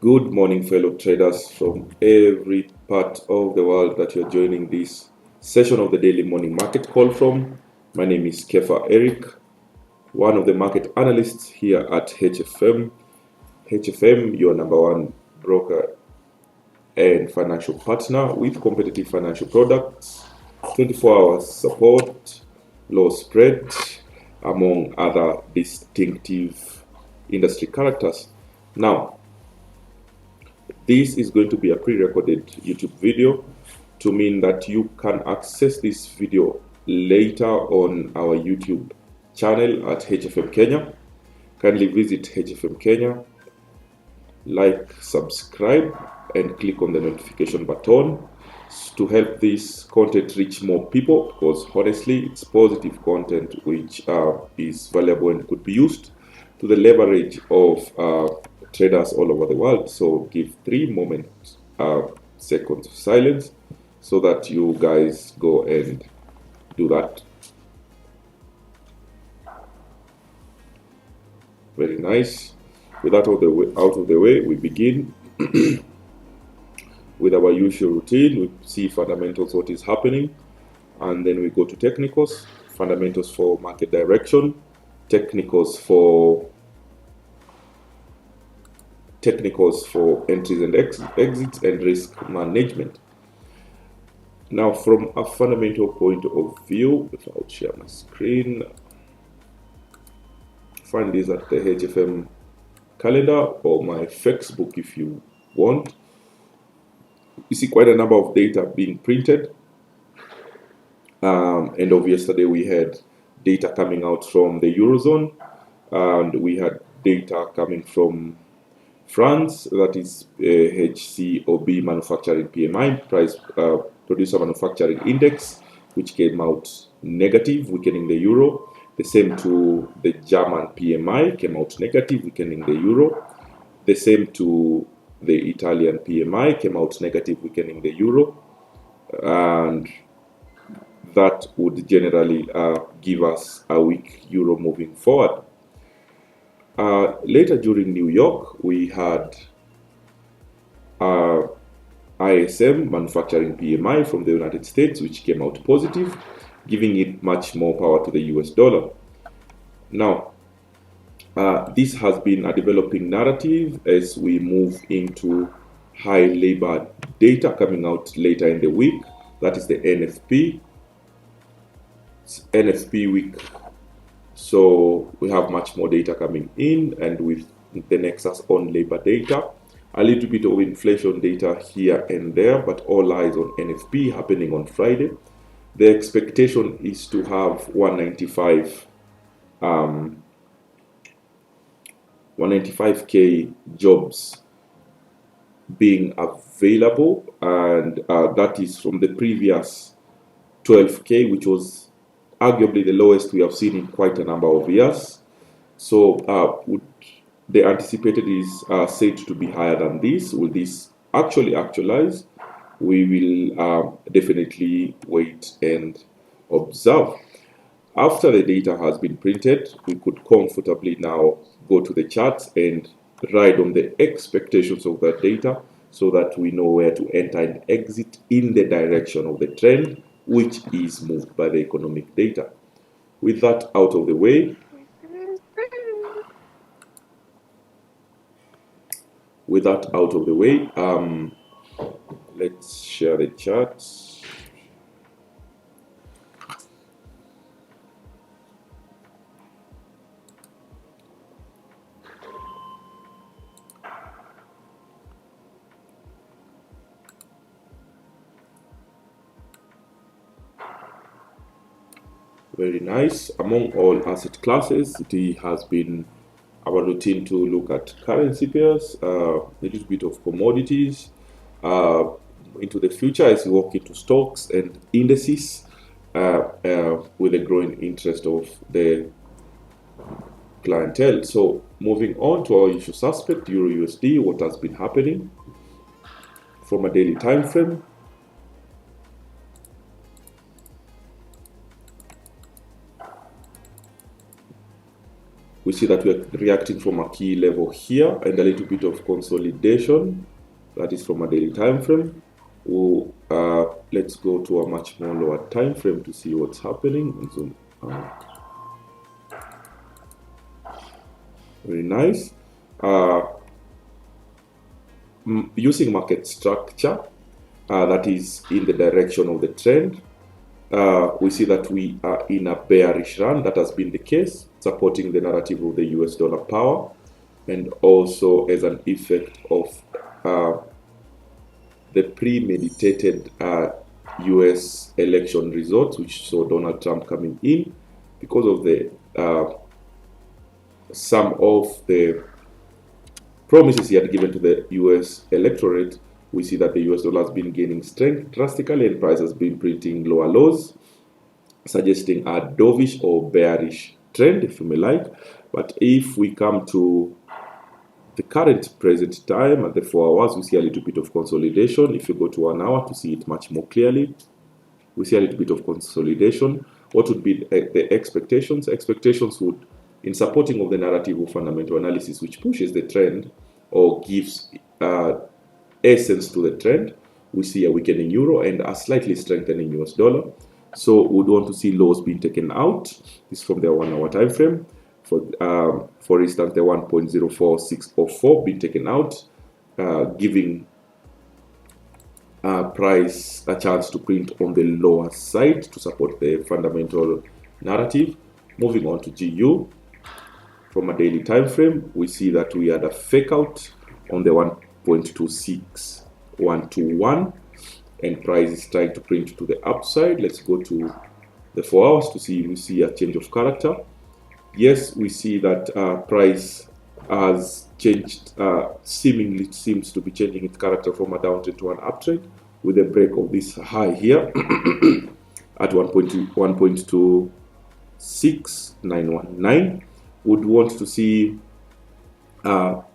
Good morning, fellow traders from every part of the world that you're joining this session of the daily morning market call from. My name is Kefa Eric, one of the market analysts here at HFM. HFM, your number one broker and financial partner with competitive financial products, 24 hours support, low spread, among other distinctive industry characters. Now, this is going to be a pre-recorded YouTube video to mean that you can access this video later on our YouTube channel at HFM Kenya. Kindly visit HFM Kenya, like, subscribe, and click on the notification button to help this content reach more people, because honestly it's positive content which is valuable and could be used to the leverage of traders all over the world. So give 3 seconds of silence so that you guys go and do that. Very nice. With that out of the way, we begin with our usual routine. We see fundamentals, what is happening, and then we go to technicals. Fundamentals for market direction, technicals for entries and exits, and risk management. Now, from a fundamental point of view, if I'll share my screen, find this at the HFM calendar or my Facebook if you want. You see quite a number of data being printed. End of yesterday, we had data coming out from the Eurozone, and we had data coming from France, that is HCOB manufacturing PMI, price producer manufacturing index, which came out negative, weakening the euro. The same to the German PMI, came out negative, weakening the euro. The same to the Italian PMI, came out negative, weakening the euro. And that would generally give us a weak euro moving forward. Later during New York, we had ISM manufacturing PMI from the United States, which came out positive, giving it much more power to the US dollar. Now, this has been a developing narrative as we move into high labor data coming out later in the week. That is the NFP. It's NFP week. So we have much more data coming in, and with the Nexus on labor data, a little bit of inflation data here and there, but all eyes on NFP happening on Friday. The expectation is to have 195k jobs being available, and that is from the previous 12k, which was arguably the lowest we have seen in quite a number of years. So the anticipated is said to be higher than this. Will this actually actualize? We will definitely wait and observe. After the data has been printed, we could comfortably now go to the charts and ride on the expectations of that data so that we know where to enter and exit in the direction of the trend, which is moved by the economic data. With that out of the way, let's share the charts. Very nice. Among all asset classes, it has been our routine to look at currency pairs, a little bit of commodities, into the future as we walk into stocks and indices, with the growing interest of the clientele. So moving on to our usual suspect, Euro USD, what has been happening from a daily time frame. We see that we're reacting from a key level here and a little bit of consolidation. That is from a daily time frame. Let's go to a much more lower time frame to see what's happening and zoom out. Very nice. Using market structure that is in the direction of the trend, we see that we are in a bearish run. That has been the case, supporting the narrative of the US dollar power, and also as an effect of the premeditated US election results, which saw Donald Trump coming in because of the some of the promises he had given to the US electorate. We see that the US dollar has been gaining strength drastically and price has been printing lower lows, suggesting a dovish or bearish trend, if you may like. But if we come to the current present time at the 4 hours, we see a little bit of consolidation. If you go to 1 hour to see it much more clearly, we see a little bit of consolidation. What would be the expectations? Expectations would, in supporting of the narrative of fundamental analysis, which pushes the trend or gives essence to the trend, we see a weakening euro and a slightly strengthening US dollar. So we'd want to see lows being taken out. This is from the 1 hour time frame. For instance, the 1.04604 being taken out, giving price a chance to print on the lower side to support the fundamental narrative. Moving on to GU, from a daily time frame, we see that we had a fake out on the 1.26121, and price is trying to print to the upside. Let's go to the 4 hours to see if we see a change of character. Yes, we see that price has changed, seemingly seems to be changing its character from a downtrend to an uptrend with a break of this high here at 1.26919. Would want to see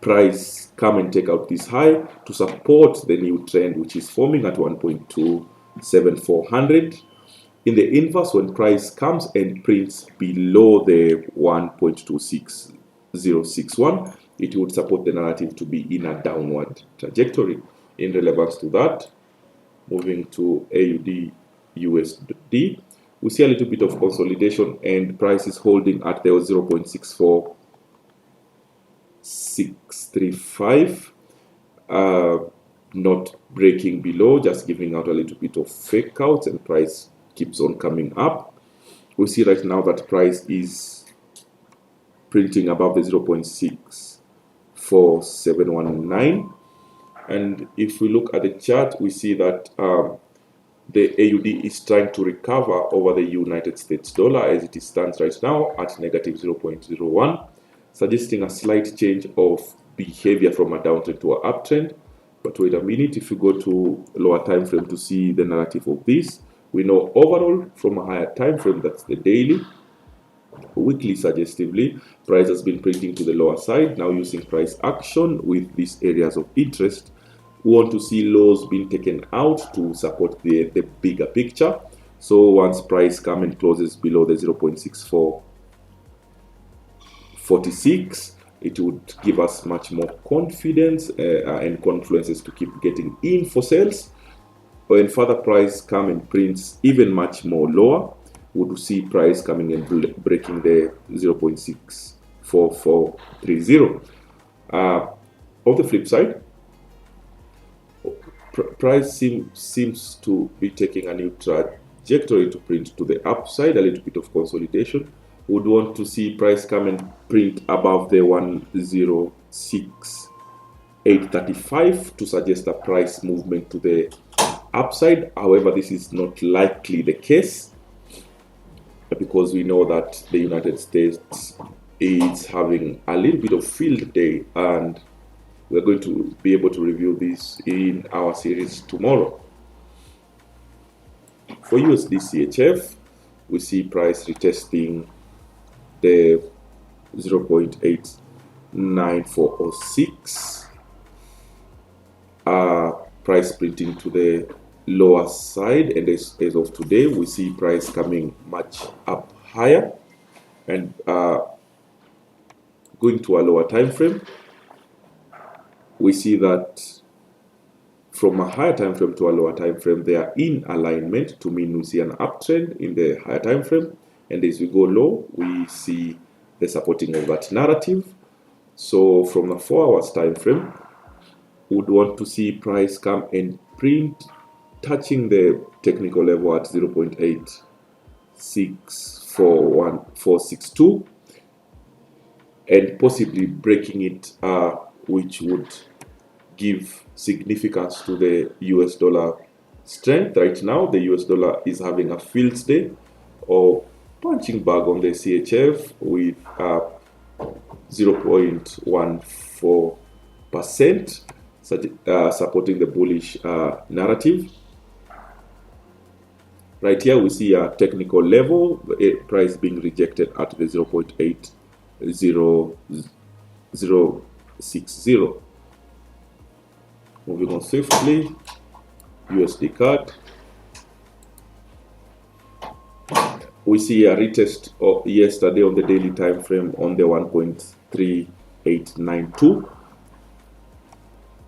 price come and take out this high to support the new trend, which is forming at 1.27400. In the inverse, when price comes and prints below the 1.26061, it would support the narrative to be in a downward trajectory. In relevance to that, moving to AUD USD, we see a little bit of consolidation and price is holding at the 0.64635, not breaking below, just giving out a little bit of fake outs, and price keeps on coming up. We see right now that price is printing above the 0.64719, and if we look at the chart, we see that the AUD is trying to recover over the United States dollar as it stands right now at negative 0.01, suggesting a slight change of behavior from a downtrend to an uptrend. But wait a minute, if you go to lower time frame to see the narrative of this, we know overall from a higher time frame, that's the daily, weekly suggestively, price has been printing to the lower side. Now using price action with these areas of interest, we want to see lows being taken out to support the bigger picture. So once price comes and closes below the 0.6446, it would give us much more confidence and confluences to keep getting in for sales. When further price come and prints even much more lower, we would see price coming and breaking the 0.64430. On the flip side, price seems to be taking a new trajectory to print to the upside, a little bit of consolidation. Would want to see price come and print above the 106.835 to suggest a price movement to the upside. However, this is not likely the case because we know that the United States is having a little bit of field day, and we're going to be able to review this in our series tomorrow. For USD CHF, we see price retesting the 0.89406, price printing to the lower side, and as of today we see price coming much up higher, and going to a lower time frame, we see that from a higher time frame to a lower time frame, they are in alignment, to mean we see an uptrend in the higher time frame, and as we go low, we see the supporting of that narrative. So from a 4 hours time frame, we would want to see price come and print touching the technical level at 0.8641,462 and possibly breaking it, which would give significance to the US dollar strength. Right now, the US dollar is having a field day or punching bag on the CHF with 0.14%, supporting the bullish narrative. Right here, we see a technical level, the price being rejected at the 0.80060. Moving on swiftly, USD CAD. We see a retest of yesterday on the daily time frame on the 1.3892.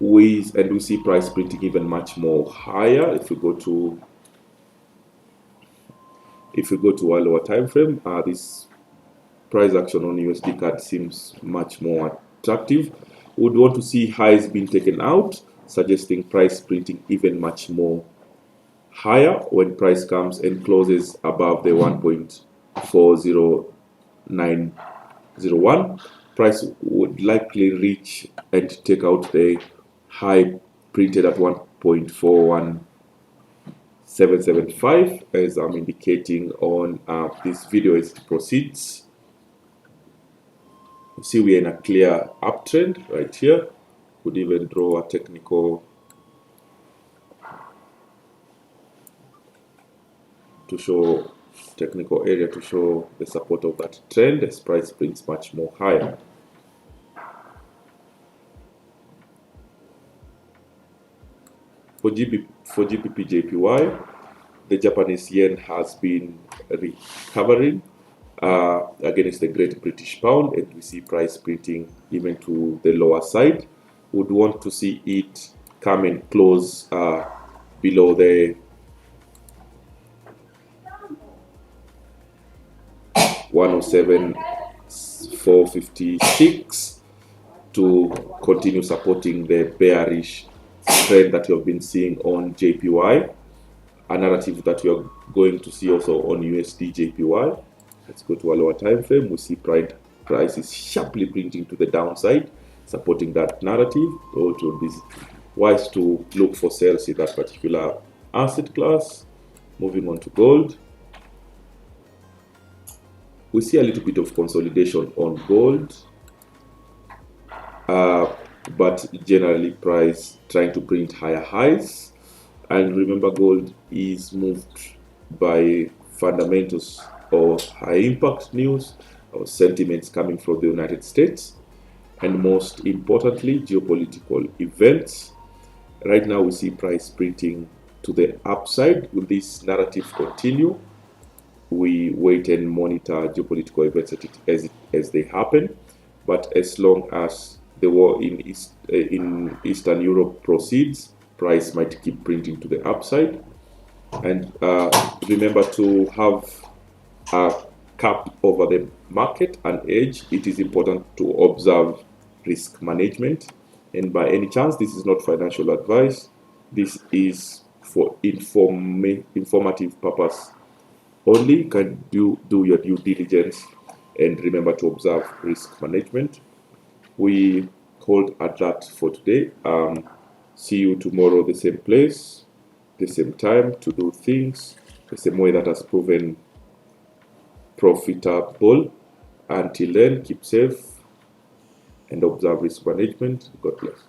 And we see price printing even much more higher. If we go to a lower time frame, this price action on USD CAD seems much more attractive. We would want to see highs being taken out, suggesting price printing even much more higher when price comes and closes above the 1.40901. Price would likely reach and take out the high printed at 1.41775, as I'm indicating on this video as it proceeds. You see we're in a clear uptrend right here. Could even draw a technical area to show the support of that trend as price prints much more higher. For GBP JPY, the Japanese yen has been recovering against the Great British Pound, and we see price printing even to the lower side. Would want to see it come and close below the 107,456 to continue supporting the bearish trend that you have been seeing on JPY, a narrative that you are going to see also on USD JPY. Let's go to a lower time frame. We see price is sharply printing to the downside, supporting that narrative. So it would be wise to look for sales in that particular asset class. Moving on to gold, we see a little bit of consolidation on gold, but generally price trying to print higher highs. And remember, gold is moved by fundamentals or high impact news or sentiments coming from the United States, and most importantly, geopolitical events. Right now we see price printing to the upside. Will this narrative continue? We wait and monitor geopolitical events as they happen, but as long as the war in Eastern Europe proceeds, price might keep printing to the upside. And remember to have a cap over the market, an edge. It is important to observe risk management, and by any chance, this is not financial advice. This is for informative purpose only. Can do your due diligence and remember to observe risk management. We hold at that for today. See you tomorrow, the same place, the same time, to do things the same way that has proven profitable. Until then, keep safe and observe risk management. God bless.